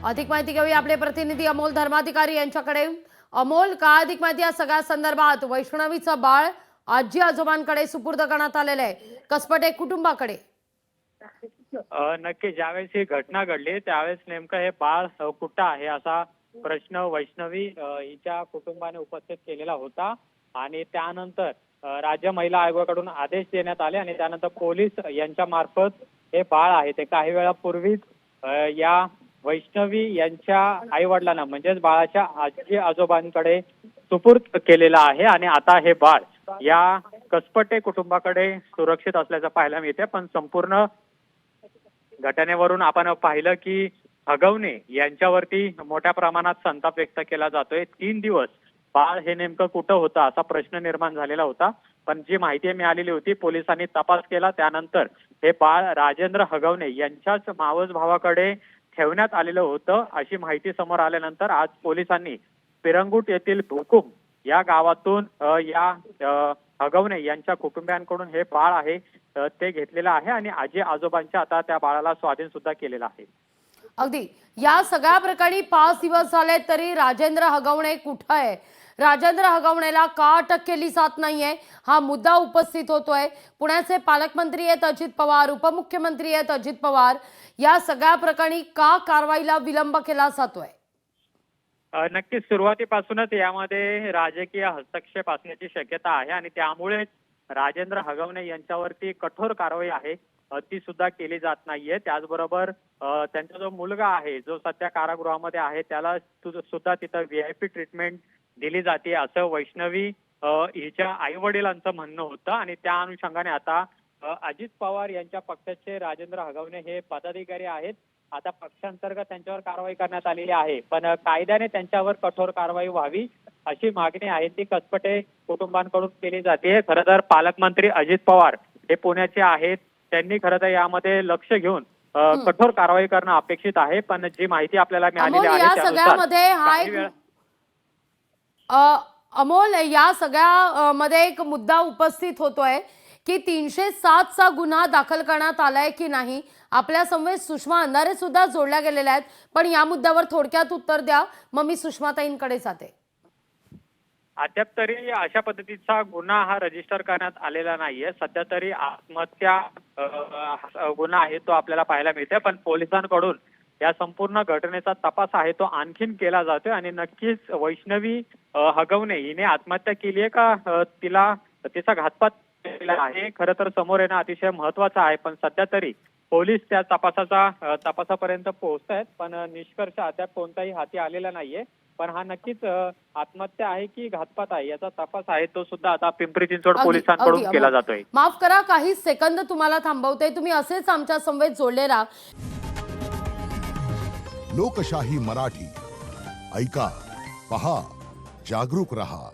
अधिक माहिती घेऊया आपले प्रतिनिधी अमोल धर्माधिकारी यांच्याकडे। अमोल, काय अधिक माहिती या सगळ्या संदर्भात? वैष्णवीचं बाळ आजी आजोबांकडे सुपूर्द करण्यात आलेलं आहे, कसपटे कुटुंबाकडे। नक्की ज्यावेळेस ही घटना घडली त्यावेळेस नेमकं हे बाळ कुठं आहे असा प्रश्न वैष्णवी हिच्या कुटुंबाने उपस्थित केलेला होता आणि त्यानंतर राज्य महिला आयोगाकडून आदेश देण्यात आले आणि त्यानंतर पोलीस यांच्या मार्फत हे बाळ आहे ते काही वेळापूर्वीच या वैष्णवी यांच्या आई वडिलांना म्हणजेच बाळाच्या आजी आजोबांकडे सुपूर्द केलेलं आहे आणि आता हे बाळ या कसपटे कुटुंबाकडे सुरक्षित असल्याचं पाहायला मिळते। पण संपूर्ण घटनेवरून आपण पाहिलं की हगवणे यांच्यावरती मोठ्या प्रमाणात संताप व्यक्त केला जातोय। 3 दिवस बाळ हे नेमकं कुठं होतं असा प्रश्न निर्माण झालेला होता, पण जी माहिती मिळालेली होती पोलिसांनी तपास केला त्यानंतर हे बाळ राजेंद्र हगवणे यांच्याच मावस भावाकडे ठेवण्यात आलेलं होतं अशी माहिती समोर आल्यानंतर आज पोलिसांनी पिरंगुट येथील भुकुम या गावातून या हगवणे यांच्या कुटुंबियांकडून हे बाळ आहे ते घेतलेलं आहे आणि आजी आजोबांच्या आता त्या बाळाला स्वाधीन सुद्धा केलेलं आहे। अगदी या सगळ्या प्रकरणी 5 दिवस झाले तरी राजेंद्र हगवणे कुठं आहे? राजेंद्र हगवणेला का अटक केली जात नाहीये हा मुद्दा उपस्थित होतोय। पुण्याचे पालकमंत्री आहेत अजित पवार, उपमुख्यमंत्री आहेत अजित पवार, या सगळ्या प्रकरणी का कारवाईला विलंब केला जातोय? नक्कीच सुरुवातीपासूनच यामध्ये राजकीय हस्तक्षेप असण्याची शक्यता आहे आणि त्यामुळे राजेंद्र हगवणे यांच्यावरती कठोर कारवाई आहे ती सुद्धा केली जात नाहीये। त्याचबरोबर त्यांचा जो मुलगा आहे जो सध्या कारागृहामध्ये आहे त्याला सुद्धा तिथं VIP ट्रीटमेंट दिली जाते असं वैष्णवी हिच्या आई वडिलांचं म्हणणं होतं आणि त्या अनुषंगाने आता अजित पवार यांच्या पक्षाचे राजेंद्र हगवणे हे पदाधिकारी आहेत। आता पक्षांतर्गत त्यांच्यावर कारवाई करण्यात आलेली आहे, पण कायद्याने त्यांच्यावर कठोर कारवाई व्हावी अशी मागणी आहे ती कसपटे कुटुंबांकडून केली जाते। खरं तर पालकमंत्री अजित पवार हे पुण्याचे आहेत, त्यांनी खरं तर यामध्ये लक्ष घेऊन कठोर कारवाई करणं अपेक्षित आहे, पण जी माहिती आपल्याला मिळालेली आहे अमोल, या सगळ्या मध्ये एक मुद्दा उपस्थित होतोय की 307 चा गुन्हा दाखल करण्यात आलाय की नाही। आपल्या समवेत सुषमा अंधारे सुद्धा जोडल्या गेलेल्या आहेत, पण या मुद्द्यावर थोडक्यात उत्तर द्या, मग मी सुषमाताईंकडे जाते। अद्याप तरी अशा पद्धतीचा गुन्हा हा रजिस्टर करण्यात आलेला नाहीये। सध्या तरी आत्महत्या गुन्हा आहे तो आपल्याला पाहायला मिळते, पण पोलिसांकडून या संपूर्ण घटनेचा तपास आहे तो आणखीन केला जातोय आणि नक्कीच वैष्णवी हगवणे हिने आत्महत्या केली आहे का तिचा घातपात केलेला आहे खरं तर समोर येणं अतिशय महत्वाचं आहे। पण सध्या तरी पोलीस त्या तपासापर्यंत पोहोचतायत, पण निष्कर्ष अद्याप कोणताही हाती आलेला नाहीये। पण हा नक्कीच आत्महत्या आहे की घातपात आहे याचा तपास आहे तो सुद्धा आता पिंपरी चिंचवड पोलिसांकडून केला जातोय। माफ करा, काही सेकंद तुम्हाला थांबवते, तुम्ही असेच आमच्या समवेत जोडले राहा। लोकशाही मराठी ऐका, पहा, जागरूक रहा।